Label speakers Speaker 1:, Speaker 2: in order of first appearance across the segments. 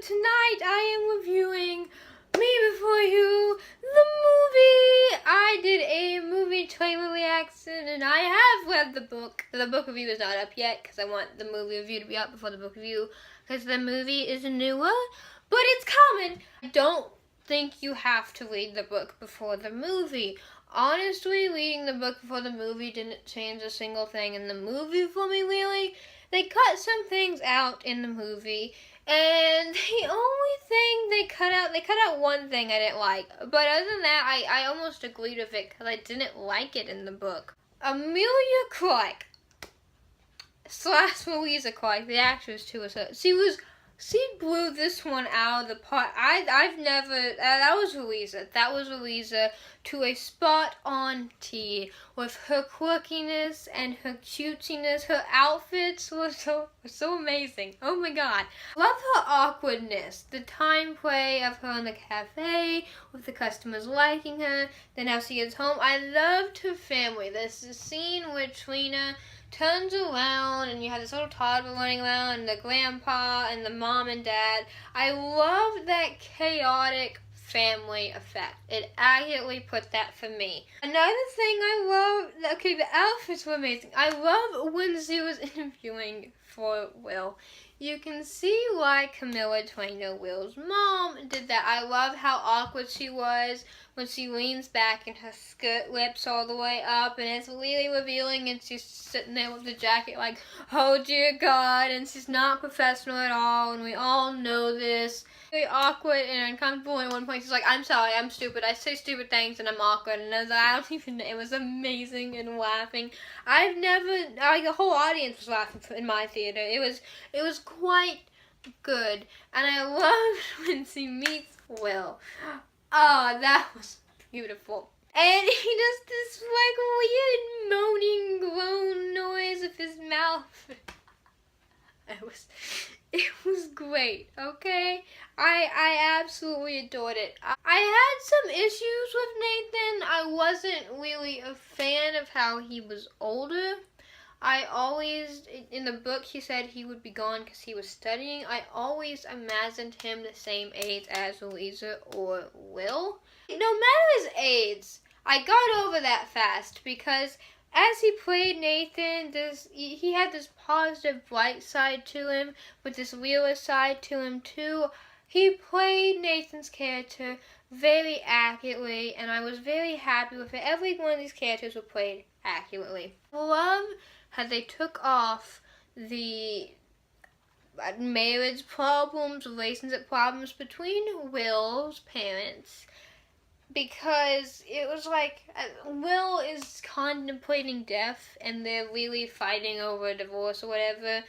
Speaker 1: tonight I am reviewing Me Before You, the movie. I did a movie trailer reaction and I have read the book. The book review is not up yet because I want the movie review to be up before the book review because the movie is newer, but it's coming. I don't think you have to read the book before the movie. Honestly, reading the book before the movie didn't change a single thing in the movie for me, really. They cut some things out in the movie, and the only thing they cut out one thing I didn't like. But other than that, I almost agreed with it because I didn't like it in the book. Emilia Clarke / Louisa Clarke, the actress too, she blew this one out of the park. I've never, that was Louisa to a spot on T with her quirkiness and her cutesiness. Her outfits were so amazing. Oh my god. Love her awkwardness. The time play of her in the cafe with the customers liking her. Then how she gets home. I loved her family. There's a scene where Trina turns around and you have this little toddler running around and the grandpa and the mom and dad. I love that chaotic family effect. It accurately put that for me. Another thing I love, the outfits were amazing. I love when she was interviewing for Will. You can see why Camilla Trainer, Will's mom, did that. I love how awkward she was when she leans back and her skirt lips all the way up and it's really revealing and she's sitting there with the jacket like, oh dear God, and she's not professional at all and we all know this. Very awkward and uncomfortable. At one point she's like, I'm sorry, I'm stupid. I say stupid things and I'm awkward. And I was like, I don't even know. It was amazing and laughing. The whole audience was laughing in my theater. It was quite good. And I loved when she meets Will. Oh, that was beautiful. And he does this like weird moaning groan noise with his mouth. It was great, okay? I absolutely adored it. I had some issues with Nathan. I wasn't really a fan of how he was older. In the book he said he would be gone because he was studying. I always imagined him the same age as Louisa or Will. No matter his age, I got over that fast because as he played Nathan, he had this positive, bright side to him, but this realist side to him too. He played Nathan's character very accurately, and I was very happy with it. Every one of these characters were played accurately. I love how they took off the marriage problems, relationship problems between Will's parents. Because it was like, Will is contemplating death and they're really fighting over a divorce or whatever.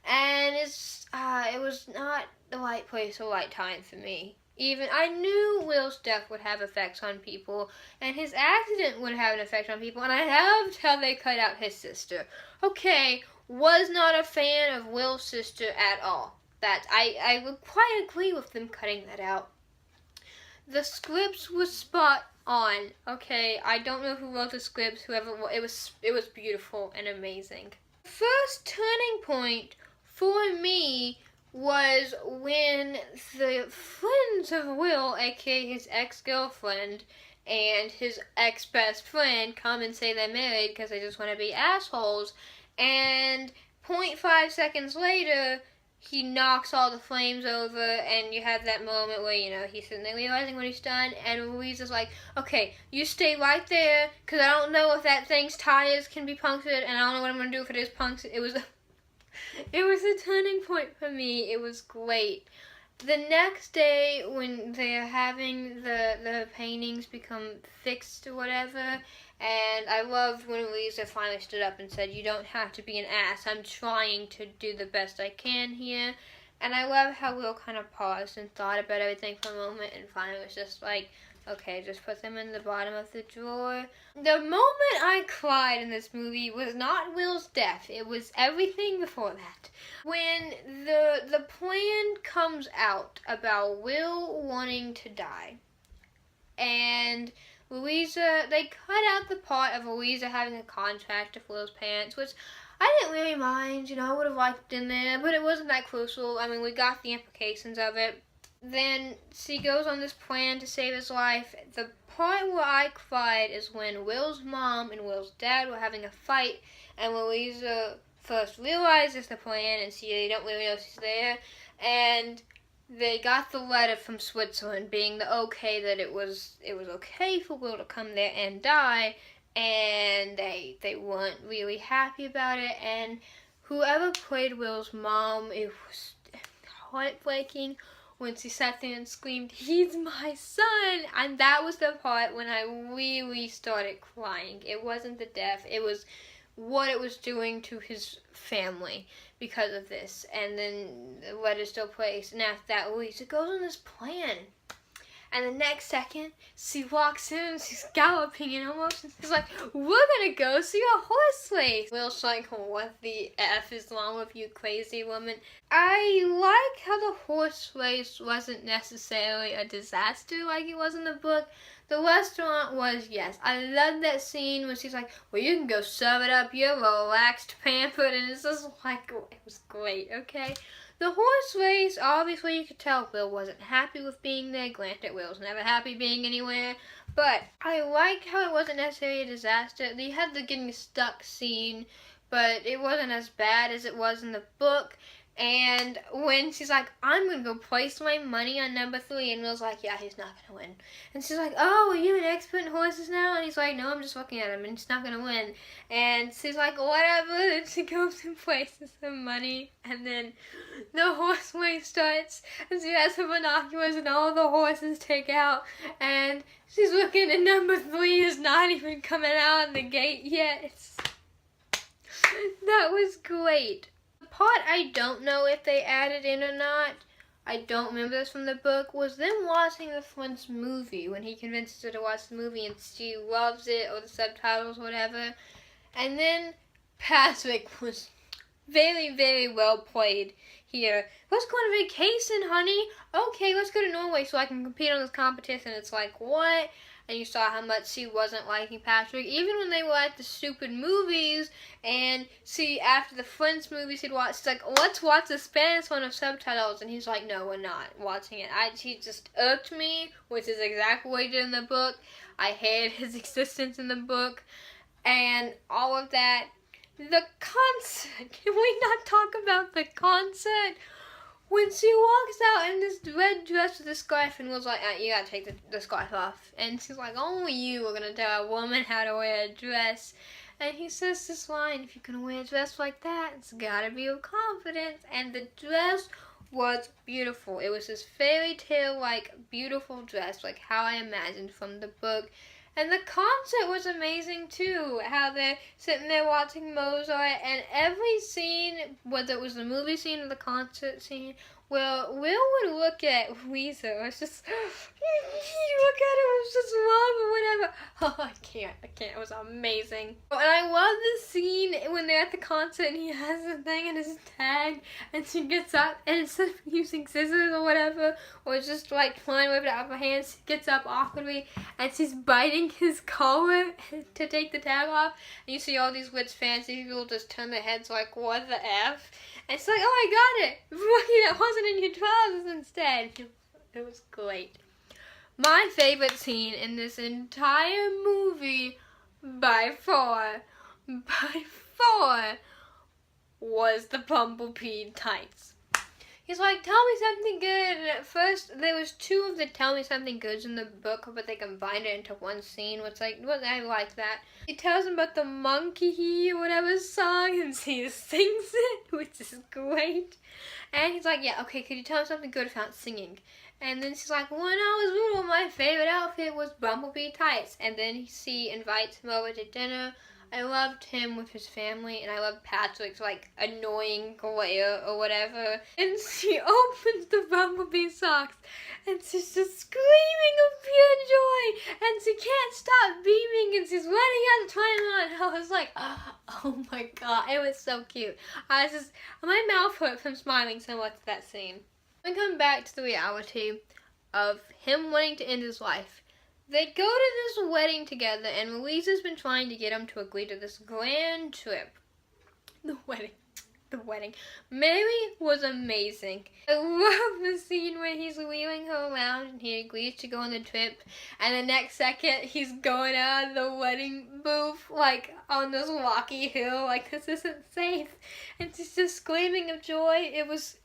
Speaker 1: And it was not the right place or right time for me. Even, I knew Will's death would have effects on people and his accident would have an effect on people. And I loved how they cut out his sister. Okay, was not a fan of Will's sister at all. I would quite agree with them cutting that out. The scripts were spot on. Okay, I don't know who wrote the scripts, it was beautiful and amazing. The first turning point for me was when the friends of Will, aka his ex-girlfriend, and his ex-best friend come and say they're married because they just want to be assholes, and 0.5 seconds later, he knocks all the flames over, and you have that moment where, he's sitting there realizing what he's done, and Louisa's like, okay, you stay right there, because I don't know if that thing's tires can be punctured, and I don't know what I'm going to do if it is punctured. It was a turning point for me. It was great. The next day, when they're having the paintings become fixed or whatever, and I loved when Louisa finally stood up and said, you don't have to be an ass. I'm trying to do the best I can here. And I love how Will kind of paused and thought about everything for a moment and finally was just like, okay, just put them in the bottom of the drawer. The moment I cried in this movie was not Will's death. It was everything before that. When the plan comes out about Will wanting to die, and Louisa, they cut out the part of Louisa having a contract with Will's parents, which I didn't really mind, I would have liked it in there, but it wasn't that crucial. I mean, we got the implications of it. Then she goes on this plan to save his life. The part where I cried is when Will's mom and Will's dad were having a fight, and Louisa first realizes the plan, and they don't really know she's there, and they got the letter from Switzerland being the okay that it was okay for Will to come there and die, and they weren't really happy about it. And whoever played Will's mom, it was heartbreaking when she sat there and screamed, "He's my son!" And that was the part when I really started crying. It wasn't the death, it was what it was doing to his family because of this. And then the letter still plays, and after that, Louisa goes on this plan. And the next second, she walks in, she's galloping and almost, and she's like, "We're gonna go see a horse race." Will's like, "What the F is wrong with you, crazy woman?" I like how the horse race wasn't necessarily a disaster like it was in the book. The restaurant was, yes. I love that scene when she's like, "Well, you can go serve it up, you're relaxed, pampered," and it's just like, it was great, okay? The horse race, obviously you could tell Will wasn't happy with being there. Granted, Will's never happy being anywhere. But I like how it wasn't necessarily a disaster. They had the getting stuck scene, but it wasn't as bad as it was in the book. And when she's like, "I'm going to go place my money on number 3," and Will's like, "Yeah, he's not going to win." And she's like, "Oh, are you an expert in horses now?" And he's like, "No, I'm just looking at him, and he's not going to win." And she's like, "Whatever." And she goes and places some money, and then the horse race starts, and she has her binoculars, and all the horses take out, and she's looking, and number 3 is not even coming out of the gate yet. That was great. Part I don't know if they added in or not, I don't remember this from the book, was them watching the Flint's movie when he convinces her to watch the movie and she loves it, or the subtitles, whatever. And then Patrick was very, very well played here. "Let's go on vacation, honey." "Okay, let's go to Norway so I can compete on this competition." It's like, what? And you saw how much she wasn't liking Patrick. Even when they were at the stupid movies, and after the Friends movie she'd watch, she's like, "Let's watch the Spanish one with subtitles." And he's like, "No, we're not watching it." He just irked me, which is exactly what he did in the book. I hated his existence in the book. And all of that. The concert. Can we not talk about the concert? When she walks out in this red dress with a scarf, and Will's like, "You gotta take the scarf off." And she's like, "Only you are gonna tell a woman how to wear a dress." And he says this line, "If you're gonna wear a dress like that, it's gotta be with confidence." And the dress was beautiful. It was this fairy tale-like beautiful dress, like how I imagined from the book. And the concert was amazing too, how they're sitting there watching Mozart, and every scene, whether it was the movie scene or the concert scene, well, Will would look at Louisa, it was just, you look at her, it was just love or whatever. Oh, I can't, it was amazing. And I love the scene when they're at the concert and he has the thing in his tag, and she gets up, and instead of using scissors or whatever, or just like trying to whip it out of her hands, she gets up awkwardly, and she's biting his collar to take the tag off, and you see all these rich fancy people just turn their heads like, "What the F?" And it's like, "Oh, I got it! Lucky that wasn't in your trousers instead." It was great. My favorite scene in this entire movie, by far, was the Bumblebee tights. He's like, "Tell me something good." And at first, there was 2 of the "Tell me something goods" in the book, but they combined it into one scene, which I like that. He tells him about the monkey or whatever song, and he sings it, which is great. And he's like, "Yeah, okay, could you tell me something good about singing?" And then she's like, "When I was little, my favorite outfit was Bumblebee tights." And then she invites him over to dinner. I loved him with his family, and I loved Patrick's, like, annoying glare or whatever. And she opens the Bumblebee socks, and she's just screaming of pure joy, and she can't stop beaming, and she's running out to try them on. I was like, oh my god, it was so cute. My mouth hurt from smiling so much at that scene. We come back to the reality of him wanting to end his life. They go to this wedding together, and Louisa's been trying to get him to agree to this grand trip. The wedding. The wedding. Mary was amazing. I love the scene where he's wheeling her around and he agrees to go on the trip, and the next second he's going out of the wedding booth like on this rocky hill, like this isn't safe, and she's just screaming of joy. It was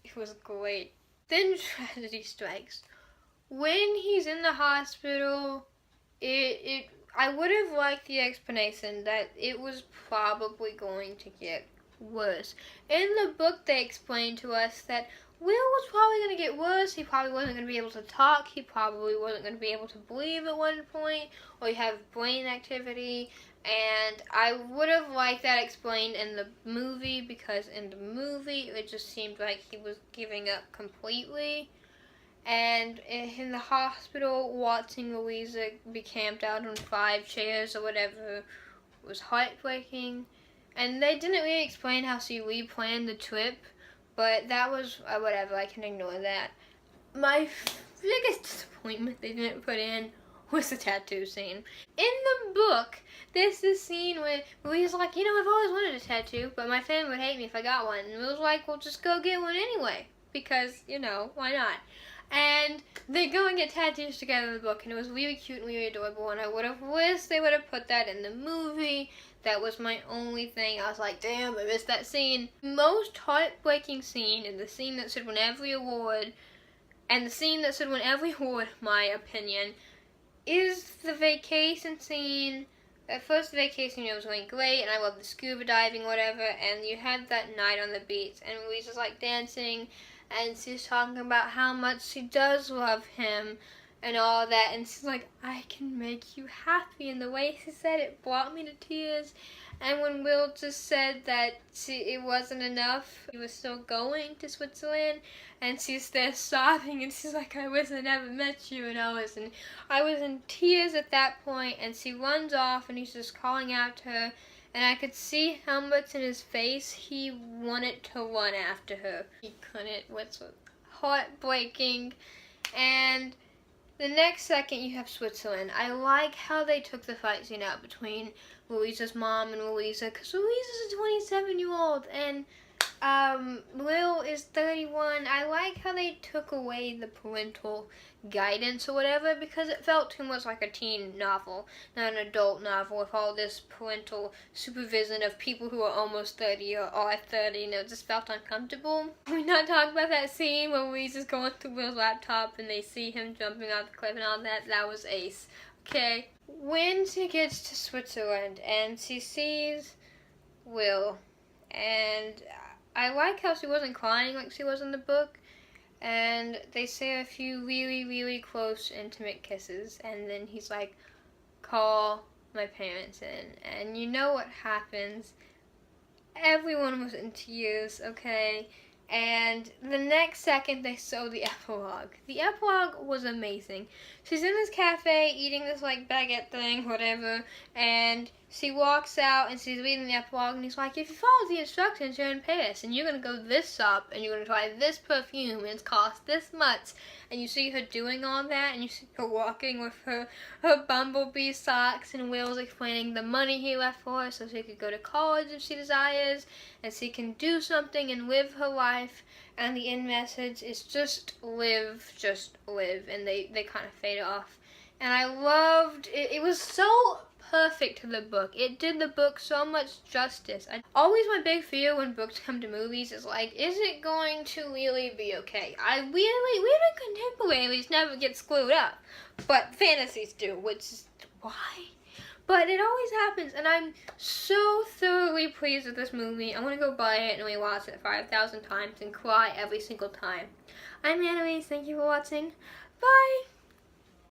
Speaker 1: great. Then tragedy strikes. When he's in the hospital, I would have liked the explanation that it was probably going to get worse. In the book, they explained to us that Will was probably going to get worse. He probably wasn't going to be able to talk. He probably wasn't going to be able to breathe at one point, or have brain activity. And I would have liked that explained in the movie, because in the movie, it just seemed like he was giving up completely. And in the hospital, watching Louisa be camped out on 5 chairs or whatever was heartbreaking. And they didn't really explain how she replanned the trip, but that was whatever, I can ignore that. My biggest disappointment they didn't put in was the tattoo scene. In the book, there's this scene where Louisa's like, I've always wanted a tattoo, but my family would hate me if I got one. And Will's like, well, just go get one anyway, because, why not? And they go and get tattoos together in the book, and it was really cute and really adorable, and I would have wished they would have put that in the movie. That was my only thing. I was like, damn, I missed that scene. Most heartbreaking scene, and the scene that should win every award, and the scene that should win every award, my opinion, is the vacation scene. At first, the vacation was going great, and I loved the scuba diving, whatever, and you had that night on the beach, and Louisa's like dancing, and she's talking about how much she does love him and all that, and she's like, I can make you happy, and the way she said it brought me to tears. And when Will just said that it wasn't enough, he was still going to Switzerland, and she's there sobbing, and she's like, I wish I never met you, and I was in tears at that point, and she runs off, and he's just calling out to her, and I could see how much in his face he wanted to run after her. He couldn't, which was heartbreaking. And the next second you have Switzerland. I like how they took the fight scene out between Louisa's mom and Louisa, because Louisa's a 27-year-old and Will is 31. I like how they took away the parental guidance or whatever, because it felt too much like a teen novel, not an adult novel with all this parental supervision of people who are almost 30 or are 30, and it just felt uncomfortable. We're not talking about that scene where Louisa's going through Will's laptop and they see him jumping off the cliff and all that. That was ace. Okay. When she gets to Switzerland and she sees Will, and I like how she wasn't crying like she was in the book, and they say a few really, really close, intimate kisses, and then he's like, call my parents in, and you know what happens. Everyone was in tears, okay? And the next second they show the epilogue. The epilogue was amazing. She's in this cafe eating this like baguette thing, whatever, and she walks out and she's reading the epilogue, and he's like, if you follow the instructions, you're in Paris, and you're going to go to this shop, and you're going to try this perfume, and it's cost this much. And you see her doing all that, and you see her walking with her bumblebee socks, and Will's explaining the money he left for her so she could go to college if she desires, and she can do something and live her life. And the end message is just live, and they kind of fade off. And I loved it. It was so perfect to the book. It did the book so much justice. Always my big fear when books come to movies is like, is it going to really be okay? We contemporaries never get screwed up, but fantasies do, which is why. But it always happens, and I'm so thoroughly pleased with this movie. I want to go buy it and rewatch it 5,000 times and cry every single time. I'm Annalise. Thank you for watching. Bye!